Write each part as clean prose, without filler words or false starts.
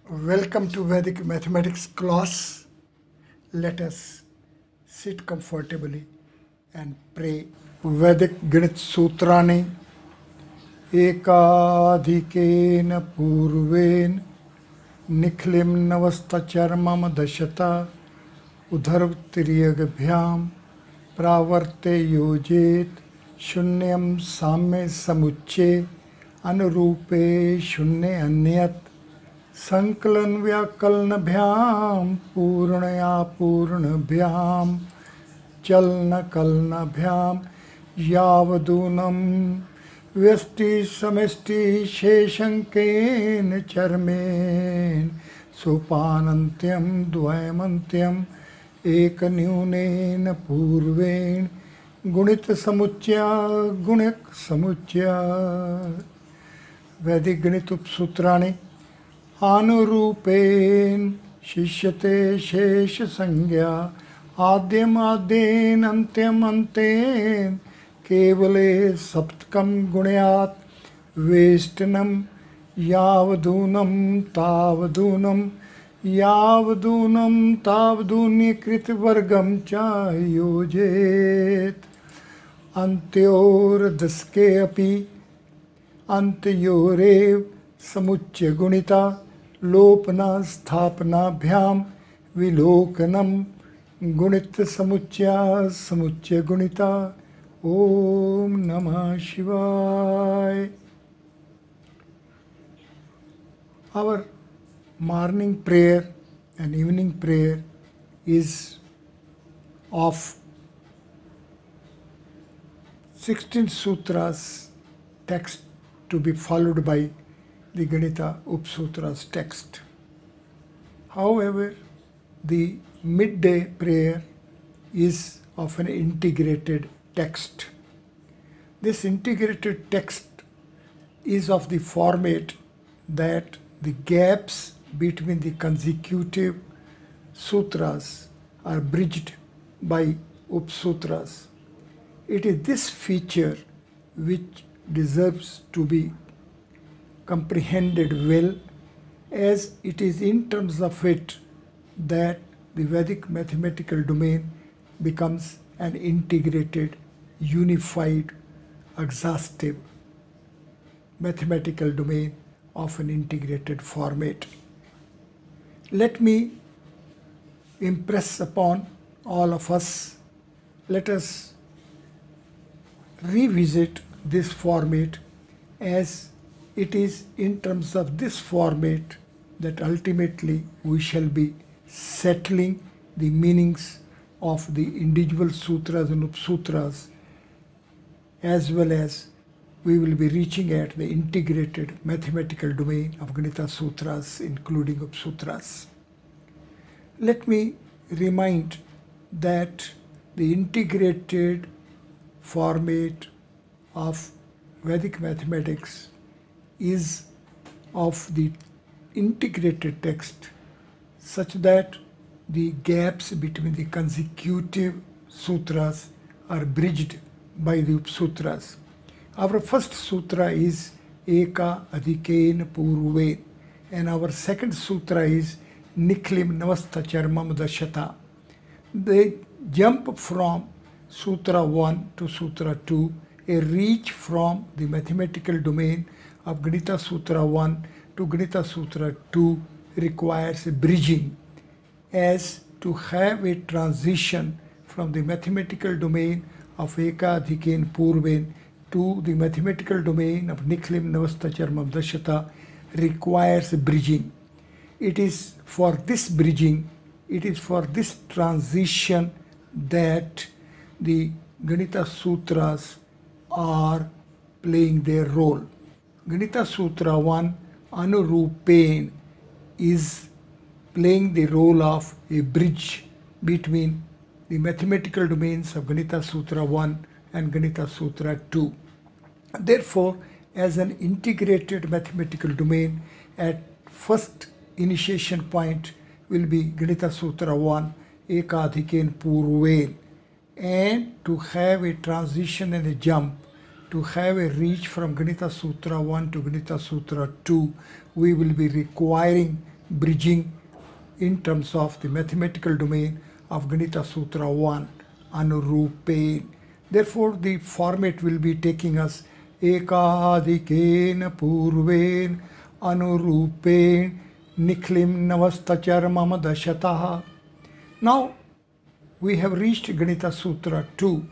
Welcome to Vedic Mathematics class. Let us sit comfortably and pray. Vedic Ganit Sutrani Ekadhikeena Purven Nikhlim Navastacharmam Dashata Udharvtiriyagabhyam Pravarte Yojet Shunyam Samme Samuche Anurupe Shunye Anyat संकलन व्याकलनभ्याम पूर्णया पूर्णभ्याम चलनकलनभ्याम यावदूनम व्यष्टि समष्टि शेषंकेन चर्मेन सोपानन्त्यम द्वयमन्त्यम एक न्यूनेन पूर्वेण गुणित समुच्चया गुणक समुच्चया वैदिक गणित उपसूत्राणि अनुरूपेण शिष्यते शेष संज्ञा आद्यम आद्येन अन्त्यम अन्तेन केवले सप्तकम गुणयात वेष्टनम यावदूनम तावदूनम यावदूनम तावदून्यकृत वर्गम च योजेत अन्त्योर्दशके अपि अन्त्योरेव समुच्चय गुणिता लोपना स्थापनाभ्याम विलोकनम गुणित समुच्चया समुच्चय गुणिता ओम नमः शिवाय. Our morning prayer and evening prayer is of 16 sutras text to be followed by the Ganita Upsutra's text. However, the midday prayer is of an integrated text. This integrated text is of the format that the gaps between the consecutive sutras are bridged by Upsutras. It is this feature which deserves to be comprehended well, as it is in terms of it that the Vedic mathematical domain becomes an integrated, unified, exhaustive mathematical domain of an integrated format. Let me impress upon all of us, let us revisit this format, as it is in terms of this format that ultimately we shall be settling the meanings of the individual sutras and upsutras, as well as we will be reaching at the integrated mathematical domain of Ganita Sutras, including upsutras. Let me remind that the integrated format of Vedic mathematics is of the integrated text such that the gaps between the consecutive sutras are bridged by the upsutras. Our first sutra is Eka Adhikena Purve, and our second sutra is Nikhlim Navastacharmam Dashata. They jump from Sutra 1 to Sutra 2, a reach from the mathematical domain of Ganita Sutra 1 to Ganita Sutra 2 requires a bridging, as to have a transition from the mathematical domain of Eka Adhikena Purven to the mathematical domain of Nikhlim Navastacharmam Dashata requires a bridging. It is for this bridging, it is for this transition that the Ganita Sutras are playing their role. Ganita Sutra 1, Anurupen, is playing the role of a bridge between the mathematical domains of Ganita Sutra 1 and Ganita Sutra 2. Therefore, as an integrated mathematical domain, at first initiation point will be Ganita Sutra 1, Ekadhiken Purven, and to have a transition and a jump, to have a reach from Ganita Sutra 1 to Ganita Sutra 2, we will be requiring bridging in terms of the mathematical domain of Ganita Sutra 1, Anurupen. Therefore, the format will be taking us Ekadikeena Purven Anurupen Nikhlim Navastacharmam Dashataha. Now, we have reached Ganita Sutra 2,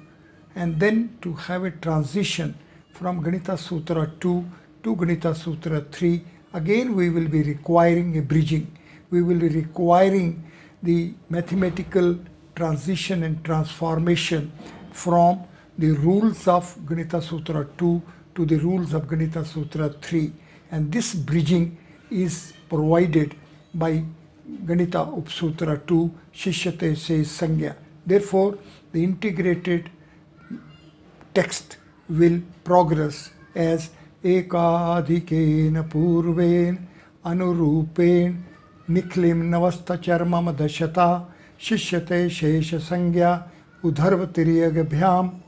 and then to have a transition from Ganita Sutra 2 to Ganita Sutra 3, again we will be requiring a bridging. We will be requiring the mathematical transition and transformation from the rules of Ganita Sutra 2 to the rules of Ganita Sutra 3. And this bridging is provided by Ganita Upsutra 2, Shishyate says Sangya. Therefore, the integrated text will progress as Ekadikena Purven Anurupen Nikhlim Navastacharmam Dashata Shishyate Shesha Sangya Udharvatiriyagabhyam.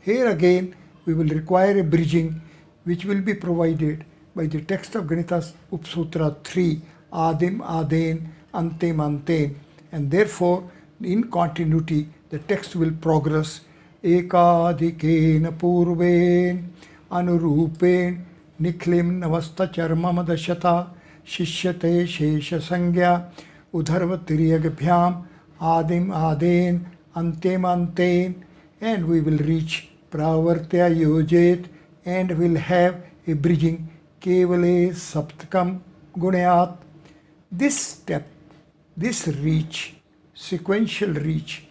Here again we will require a bridging which will be provided by the text of Ganita Upsutra 3, Adim Aden Antem Anten, and therefore in continuity the text will progress Ekadikena Purven Anurupen Nikhlim Navastacharmam Dashata Shishyate Shesha Sangya Udharvatiriyagabhyam Adim Aden Antem Anten, and we will reach Pravartya Yojet and will have a bridging Kevale Saptakam Gunyat. This step, this reach, sequential reach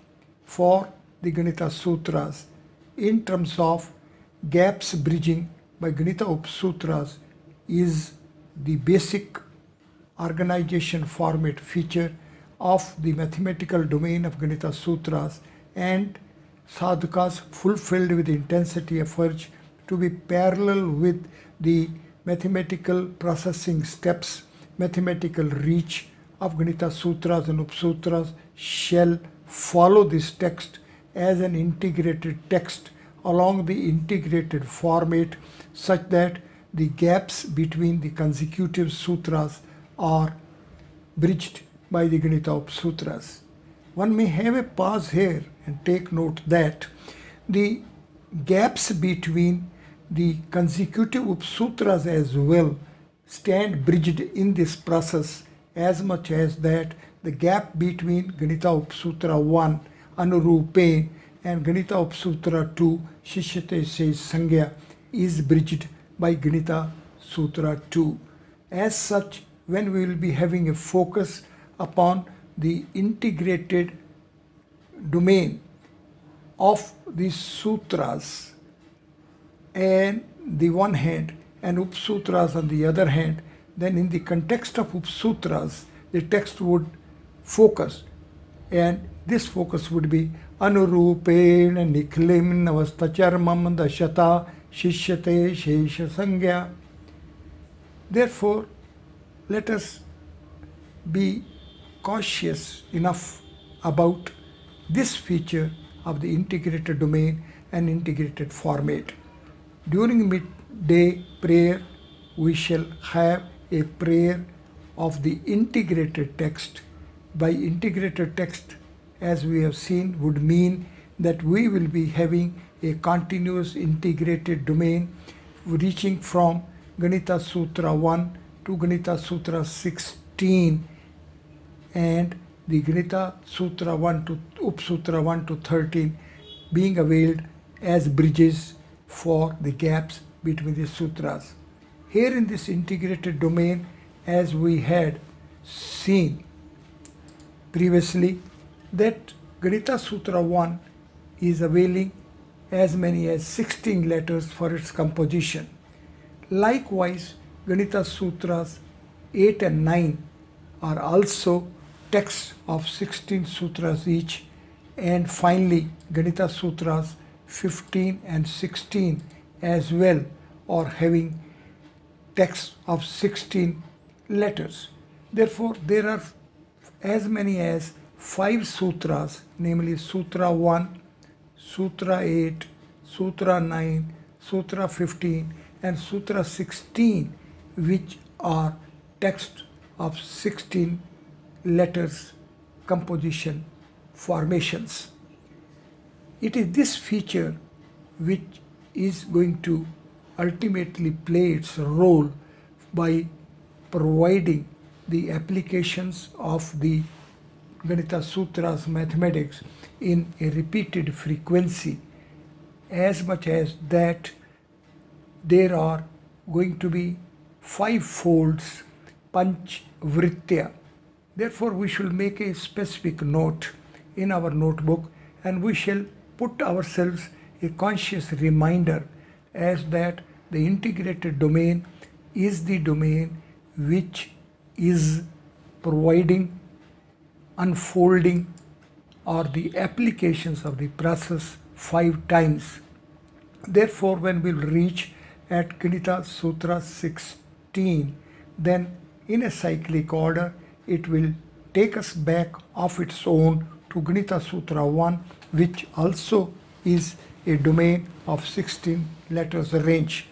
for the Ganita Sutras in terms of gaps bridging by Ganita Upsutras is the basic organization format feature of the mathematical domain of Ganita Sutras, and sadhakas fulfilled with intensity efforts to be parallel with the mathematical processing steps, mathematical reach of Ganita Sutras and Upsutras shall follow this text as an integrated text along the integrated format, such that the gaps between the consecutive sutras are bridged by the Ganita Upsutras. One may have a pause here and take note that the gaps between the consecutive Upsutras as well stand bridged in this process, as much as that the gap between Ganita Upsutra 1, Anurupen, and Ganita Upsutra 2, Shishyate says Sangya, is bridged by Ganita Sutra 2. As such, when we will be having a focus upon the integrated domain of these sutras and the one hand and Upsutras on the other hand, then in the context of Upsutras, the text would focus, and this focus would be Anurupena Nikhlim Navastacharmam Dashata Shishyate Shesha Sangya. Therefore, let us be cautious enough about this feature of the integrated domain and integrated format. During midday prayer, we shall have a prayer of the integrated text. By integrated text, as we have seen, would mean that we will be having a continuous integrated domain reaching from Ganita Sutra 1 to Ganita Sutra 16, and the Ganita Sutra 1 to Upsutra 1 to 13 being availed as bridges for the gaps between the sutras. Here in this integrated domain, as we had seen previously, that Ganita Sutra 1 is availing as many as 16 letters for its composition. Likewise, Ganita Sutras 8 and 9 are also texts of 16 sutras each, and finally Ganita Sutras 15 and 16 as well are having texts of 16 letters. Therefore, there are as many as 5 sutras, namely Sutra 1, Sutra 8, Sutra 9, Sutra 15 and Sutra 16, which are texts of 16 letters composition formations. It is this feature which is going to ultimately play its role by providing the applications of the Ganita Sutras mathematics in a repeated frequency, as much as that there are going to be 5 folds Panch Vritya. Therefore, we should make a specific note in our notebook, and we shall put ourselves a conscious reminder as that the integrated domain is the domain which is providing unfolding or the applications of the process 5 times. Therefore, when we will reach at Ganita Sutra 16, then in a cyclic order it will take us back of its own to Ganita Sutra 1, which also is a domain of 16 letters range.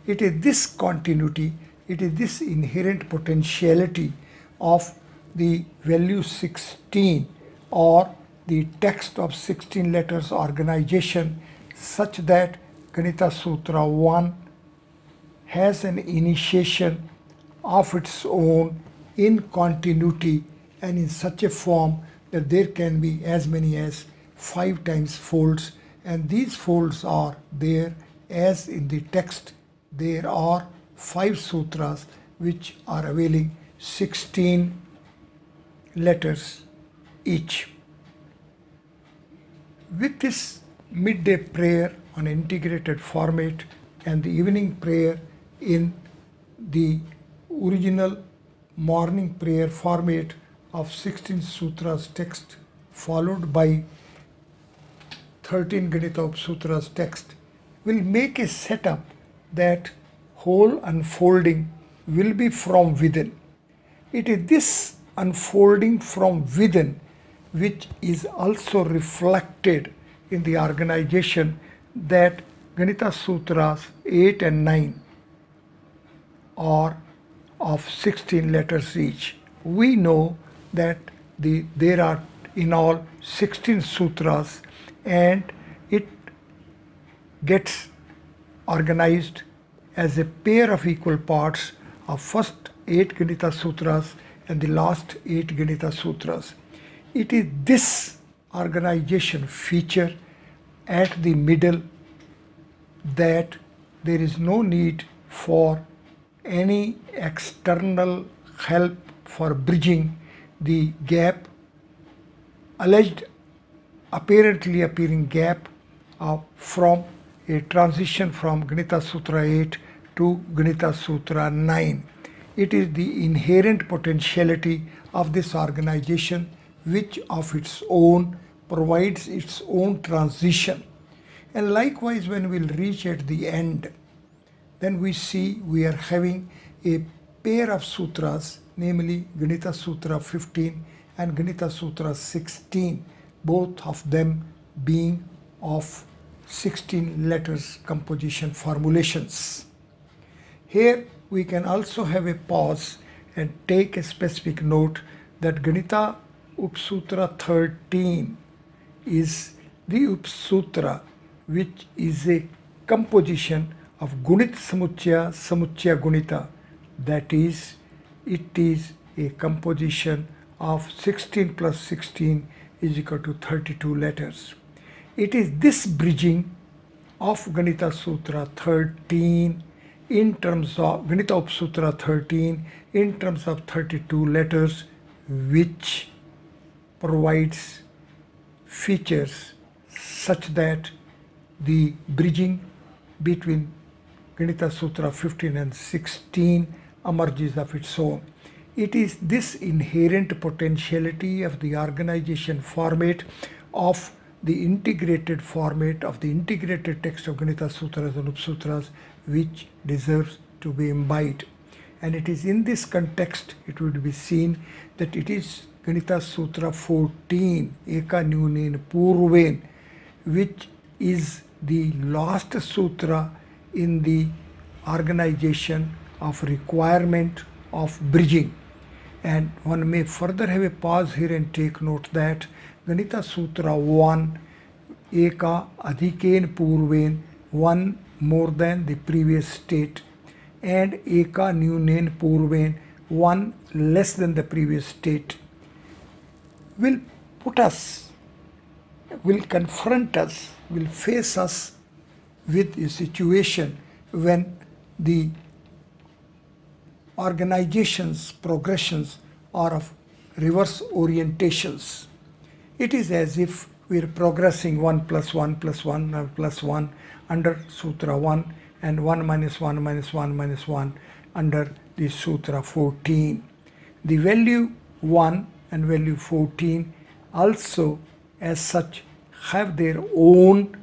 It is this continuity, it is this inherent potentiality of the value 16 or the text of 16 letters organization such that Ganita Sutra 1 has an initiation of its own in continuity and in such a form that there can be as many as 5 times folds, and these folds are there as in the text. There are 5 sutras which are availing 16 letters each. With this midday prayer on integrated format and the evening prayer in the original morning prayer format of 16 sutras text followed by 13 Ganita Sutras text, will make a setup that whole unfolding will be from within. It is this unfolding from within which is also reflected in the organization that Ganita Sutras 8 and 9 are of 16 letters each. We know that there are in all 16 sutras, and it gets organized as a pair of equal parts of first 8 Ganita Sutras and the last 8 Ganita Sutras. It is this organization feature at the middle that there is no need for any external help for bridging the gap, alleged apparently appearing gap from a transition from Ganita Sutra 8 to Ganita Sutra 9. It is the inherent potentiality of this organization which of its own provides its own transition. And likewise, when we'll reach at the end, then we see we are having a pair of sutras, namely Ganita Sutra 15 and Ganita Sutra 16, both of them being of 16 letters composition formulations. Here we can also have a pause and take a specific note that Ganita Upsutra 13 is the Upsutra which is a composition of Gunit Samuchya Samuchya Gunita, that is, it is a composition of 16 plus 16 is equal to 32 letters. It is this bridging of Ganita Sutra 13 in terms of Ganita Upsutra 13 in terms of 32 letters which provides features such that the bridging between Ganita Sutra 15 and 16 emerges of its own. It is this inherent potentiality of the organization format of the integrated format of the integrated text of Ganita Sutras and Upsutras which deserves to be imbibed. And it is in this context it would be seen that it is Ganita Sutra 14, Eka Nyunen Purven, which is the last sutra in the organization of requirement of bridging. And one may further have a pause here and take note that Ganita Sutra 1 Eka Adhikain Purvain, one more than the previous state, and Eka Nyunain Purvain, one less than the previous state, will put us, will confront us, will face us with a situation when the organization's progressions are of reverse orientations. It is as if we are progressing 1 plus 1 plus 1 plus 1 under Sutra 1 and 1 minus 1 minus 1 minus 1 under the Sutra 14. The value 1 and value 14 also as such have their own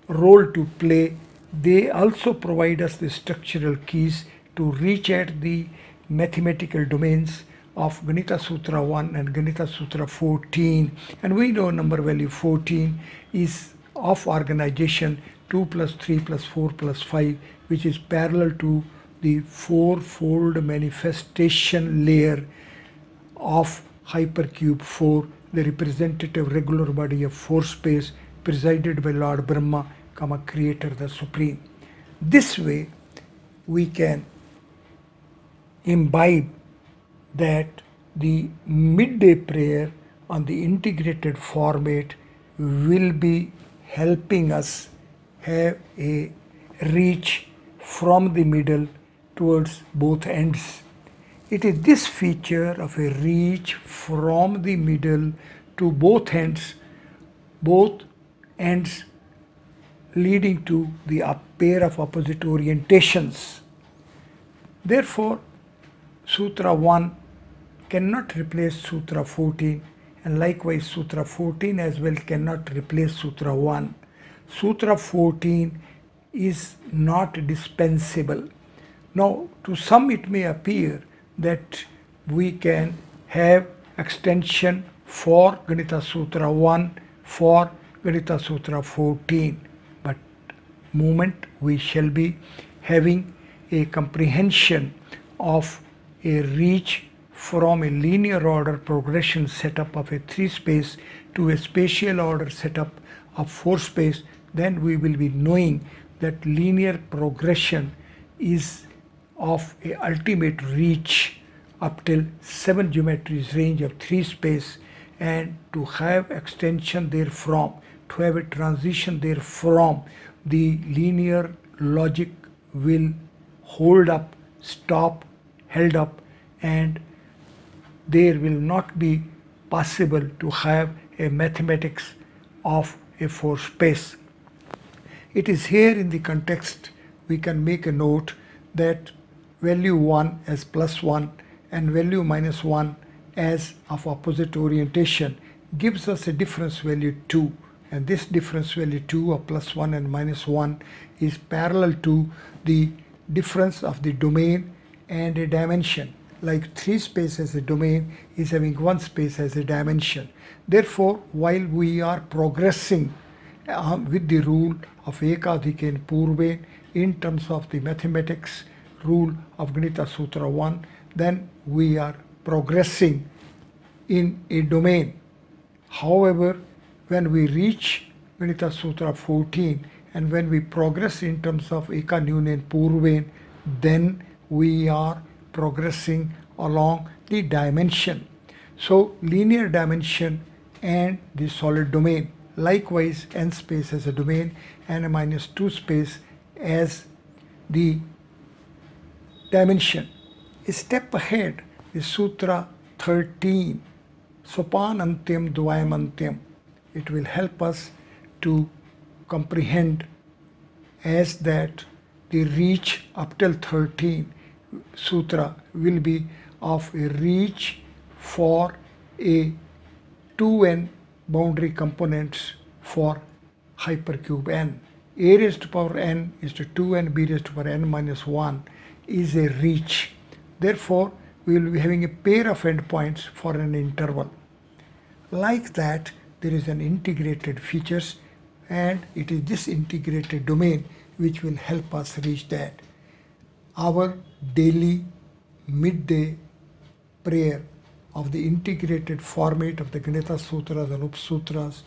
role to play. They also provide us the structural keys to reach at the mathematical domains of Ganita Sutra 1 and Ganita Sutra 14. And we know number value 14 is of organization 2 plus 3 plus 4 plus 5, which is parallel to the fourfold manifestation layer of Hypercube 4, the representative regular body of 4 space presided by Lord Brahma, Creator the Supreme. This way we can imbibe that the midday prayer on the integrated format will be helping us have a reach from the middle towards both ends. It is this feature of a reach from the middle to both ends leading to the pair of opposite orientations. Therefore, Sutra 1 cannot replace Sutra 14, and likewise Sutra 14 as well cannot replace Sutra 1. Sutra 14 is not dispensable. Now, to some it may appear that we can have extension for Ganita Sutra 1 for Ganita Sutra 14, but moment we shall be having a comprehension of a reach from a linear order progression setup of a 3 space to a spatial order setup of 4 space, then we will be knowing that linear progression is of a ultimate reach up till 7 geometries range of 3 space, and to have extension therefrom, to have a transition therefrom, the linear logic will hold up, stop, held up, and there will not be possible to have a mathematics of a 4 space. It is here in the context we can make a note that value 1 as plus 1 and value minus 1 as of opposite orientation gives us a difference value 2, and this difference value 2 of plus 1 and minus 1 is parallel to the difference of the domain and a dimension. Like 3 space as a domain is having 1 space as a dimension. Therefore, while we are progressing with the rule of Ekadhikain Purvain in terms of the mathematics rule of Ganita Sutra 1, then we are progressing in a domain. However, when we reach Ganita Sutra 14 and when we progress in terms of Eka Nyunain Purvain, then we are progressing along the dimension. So linear dimension and the solid domain. Likewise, n space as a domain and a minus 2 space as the dimension. A step ahead is Sutra 13, Sopan Antyam Dvayam Antyam. It will help us to comprehend as that the reach up till 13 sutra will be of a reach for a 2n boundary components for hypercube n. A raised to power n is to 2n, b raised to power n minus 1 is a reach. Therefore, we will be having a pair of endpoints for an interval. Like that, there is an integrated features, and it is this integrated domain which will help us reach that. Our daily midday prayer of the integrated format of the Ganita Sutras and Upasutras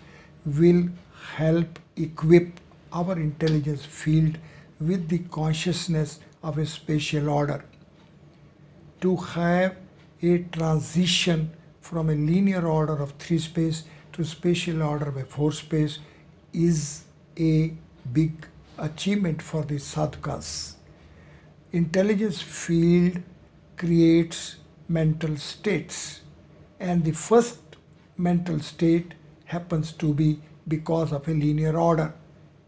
will help equip our intelligence field with the consciousness of a spatial order. To have a transition from a linear order of 3 space to spatial order of a 4 space is a big achievement for the sadhakas. Intelligence field creates mental states, and the first mental state happens to be because of a linear order.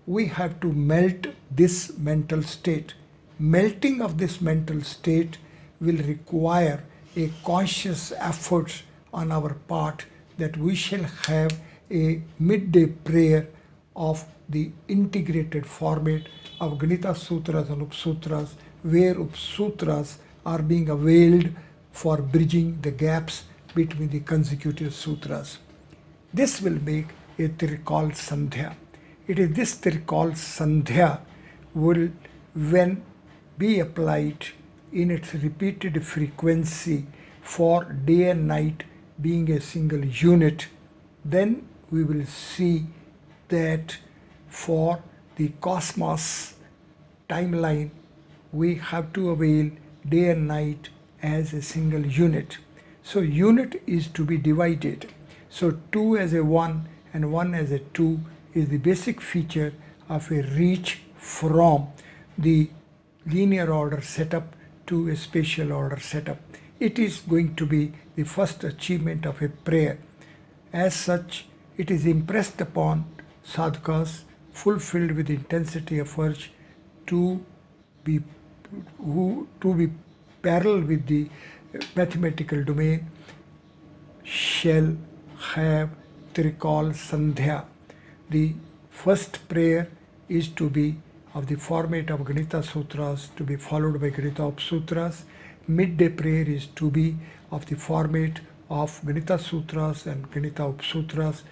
We have to melt this mental state. Melting of this mental state will require a conscious effort on our part that we shall have a midday prayer of the integrated format of Ganita Sutras and Upasutras, where Upasutras are being availed for bridging the gaps between the consecutive sutras. This will make a Trikal Sandhya. It is this Trikal Sandhya will, when be applied in its repeated frequency for day and night being a single unit, then we will see that for the cosmos timeline we have to avail day and night as a single unit. So unit is to be divided. So 2 as a 1 and 1 as a 2 is the basic feature of a reach from the linear order setup to a spatial order setup. It is going to be the first achievement of a prayer. As such, it is impressed upon sadhakas fulfilled with intensity of urge to be parallel with the mathematical domain shall have Trikal Sandhya. The first prayer is to be of the format of Ganita Sutras, to be followed by Ganita Upasutras. Midday prayer is to be of the format of Ganita Sutras and Ganita Upasutras,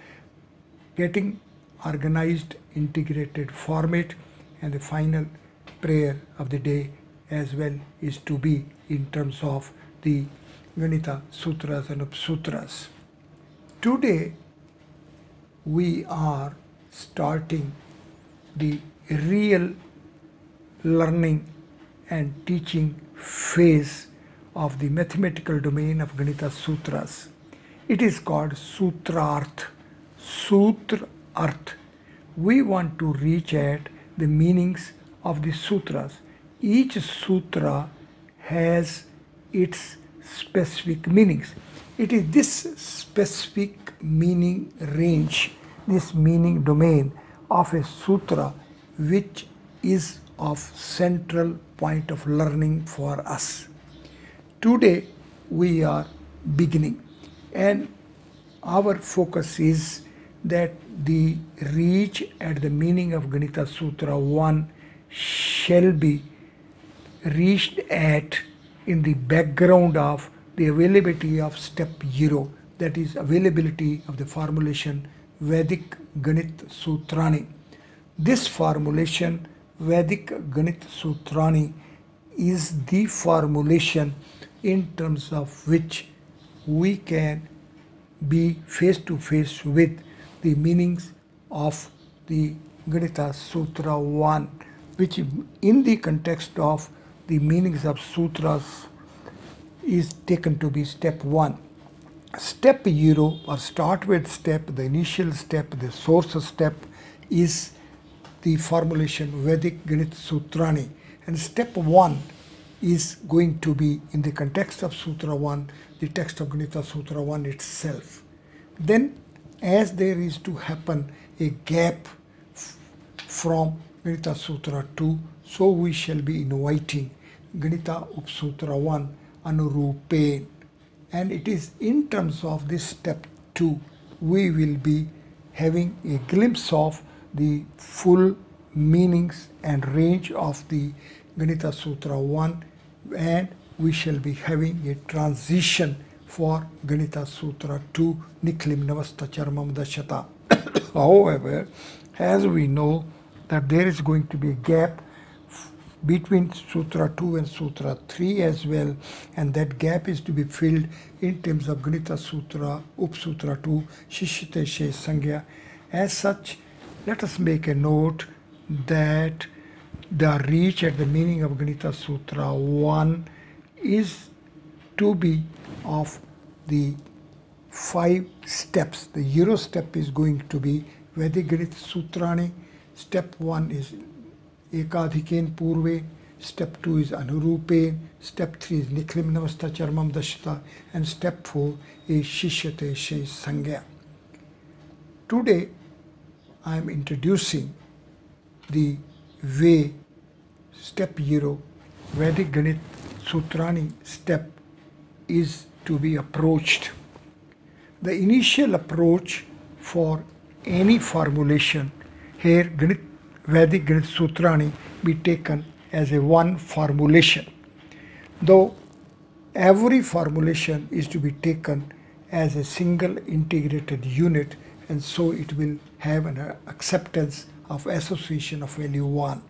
getting organized, integrated format, and the final prayer of the day as well is to be in terms of the Ganita Sutras and Upasutras. Today we are starting the real learning and teaching phase of the mathematical domain of Ganita Sutras. It is called Sutrarth. Sutrarth. We want to reach at the meanings of the sutras. Each sutra has its specific meanings. It is this specific meaning range, this meaning domain of a sutra which is of central point of learning for us. Today we are beginning, and our focus is that the reach at the meaning of Ganita Sutra 1 shall be reached at in the background of the availability of step 0, that is availability of the formulation Vedic Ganit Sutrani. This formulation Vedic Ganit Sutrani is the formulation in terms of which we can be face to face with the meanings of the Ganita Sutra 1, which in the context of the meanings of sutras is taken to be step 1. Step 0 or start with step, the initial step, the source step is the formulation Vedic Ganit Sutrani, and step 1 is going to be in the context of Sutra 1, the text of Ganita Sutra 1 itself. Then as there is to happen a gap from Ganita Sutra 2, so we shall be inviting Ganita Upasutra 1 Anurupen, and it is in terms of this step 2 we will be having a glimpse of the full meanings and range of the Ganita Sutra 1, and we shall be having a transition for Ganita Sutra 2 Niklim Navasta Charmam Dashata. However, as we know that there is going to be a gap between Sutra 2 and Sutra 3 as well, and that gap is to be filled in terms of Ganita Sutra, Up Sutra 2, Shishyate She Sangya. As such, let us make a note that the reach at the meaning of Ganita Sutra 1 is to be of the 5 steps. The Euro step is going to be Vedic Ganita Sutrani. Step 1 is Ekadhikain Purve. Step 2 is Anurupe. Step 3 is Nikhlim Navasta Charmam Dashta. And step 4 is Shishyate She Sangya. Today I am introducing the way step 0 Vedic Ganit Sutrani step is to be approached. The initial approach for any formulation here Vedic Ganit Sutrani be taken as a one formulation, though every formulation is to be taken as a single integrated unit, and so it will have an acceptance of association of value 1.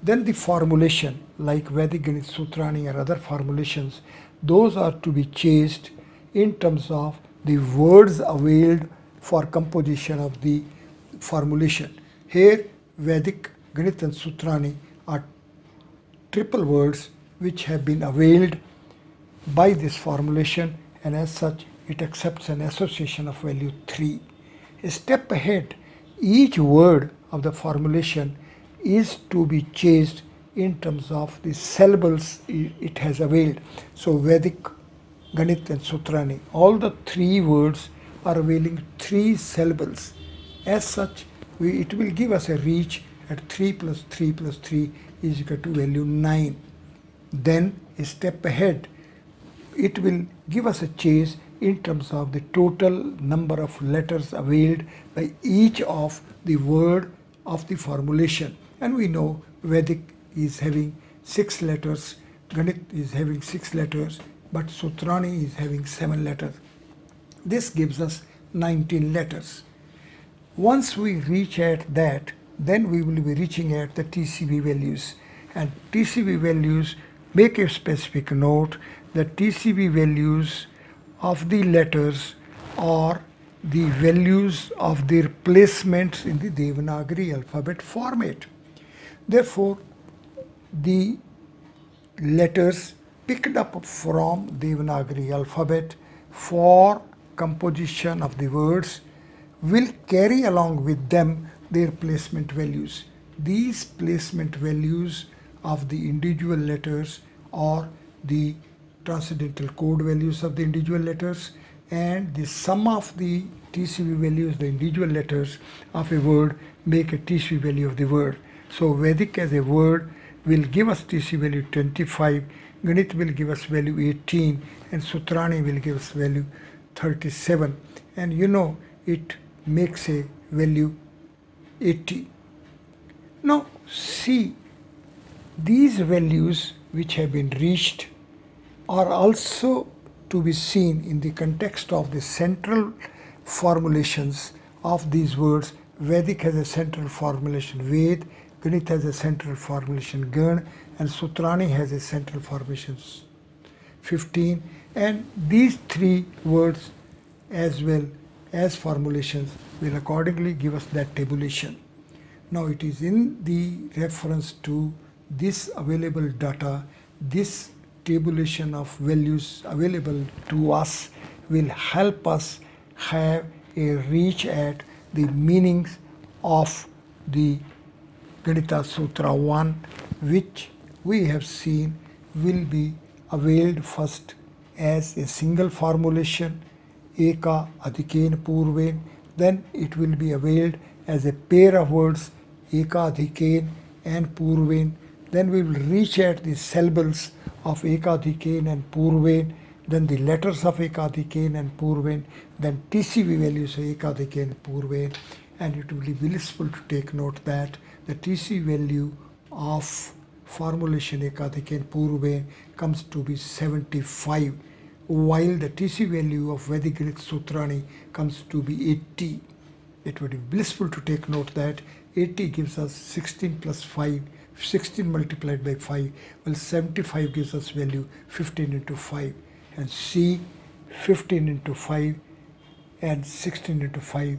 Then the formulation like Vedic Ganit Sutrani or other formulations, those are to be chased in terms of the words availed for composition of the formulation. Here Vedic Ganit and Sutrani are triple words which have been availed by this formulation, and as such it accepts an association of value 3. A step ahead, each word of the formulation is to be chased in terms of the syllables it has availed. So Vedic, Ganit and Sutrani, all the 3 words are availing 3 syllables. As such, it will give us a reach at 3 plus 3 plus 3 is equal to value 9. Then a step ahead, it will give us a chase in terms of the total number of letters availed by each of the word of the formulation. And we know Vedic is having 6 letters, Ganit is having 6 letters, but Sutrani is having 7 letters. This gives us 19 letters. Once we reach at that, then we will be reaching at the TCV values. And TCV values, make a specific note that TCV values of the letters are the values of their placements in the Devanagari alphabet format. Therefore, the letters picked up from Devanagari alphabet for composition of the words will carry along with them their placement values. These placement values of the individual letters are the transcendental code values of the individual letters, and the sum of the TCV values, the individual letters of a word, make a TCV value of the word. So Vedic as a word will give us TCV value 25, Ganit will give us value 18, and Sutrani will give us value 37. And you know it makes a value 80. Now see, these values which have been reached are also to be seen in the context of the central formulations of these words. Vedic has a central formulation Ved, Ganit has a central formulation Gan, and Sutrani has a central formulation 15. And these 3 words as well as formulations will accordingly give us that tabulation. Now it is in the reference to this available data, this tabulation of values available to us will help us have a reach at the meanings of the Ganita Sutra 1, which we have seen will be availed first as a single formulation Eka Adhikain Purvain, then it will be availed as a pair of words Eka Adhikain and Purvain. Then we will reach at the syllables of Ekadhikain and Purvain, then the letters of Ekadhikain and Purvain, then TCV values of Ekadhikain and Purvain. And it will be blissful to take note that the TCV value of formulation Ekadhikain Purvain comes to be 75, while the TCV value of Vedic Ganit Sutrani comes to be 80. It would be blissful to take note that 80 gives us 16 plus 5, 16 multiplied by 5. Well, 75 gives us value 15 into 5. And C, 15 into 5 and 16 into 5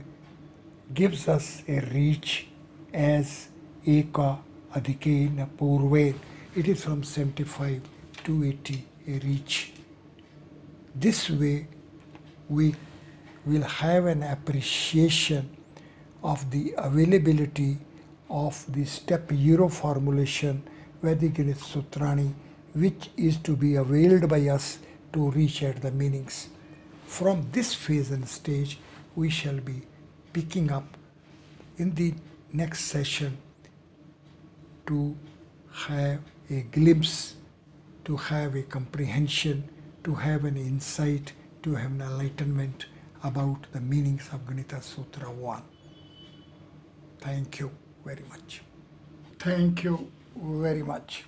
gives us a reach as Eka Adhikain Purvain. It is from 75 to 80, a reach. This way, we will have an appreciation of the availability of the step Euro formulation Vedic Ganit Sutrani, which is to be availed by us to reach at the meanings. From this phase and stage, we shall be picking up in the next session to have a glimpse, to have a comprehension, to have an insight, to have an enlightenment about the meanings of Ganita Sutra 1. Thank you very much. Thank you very much.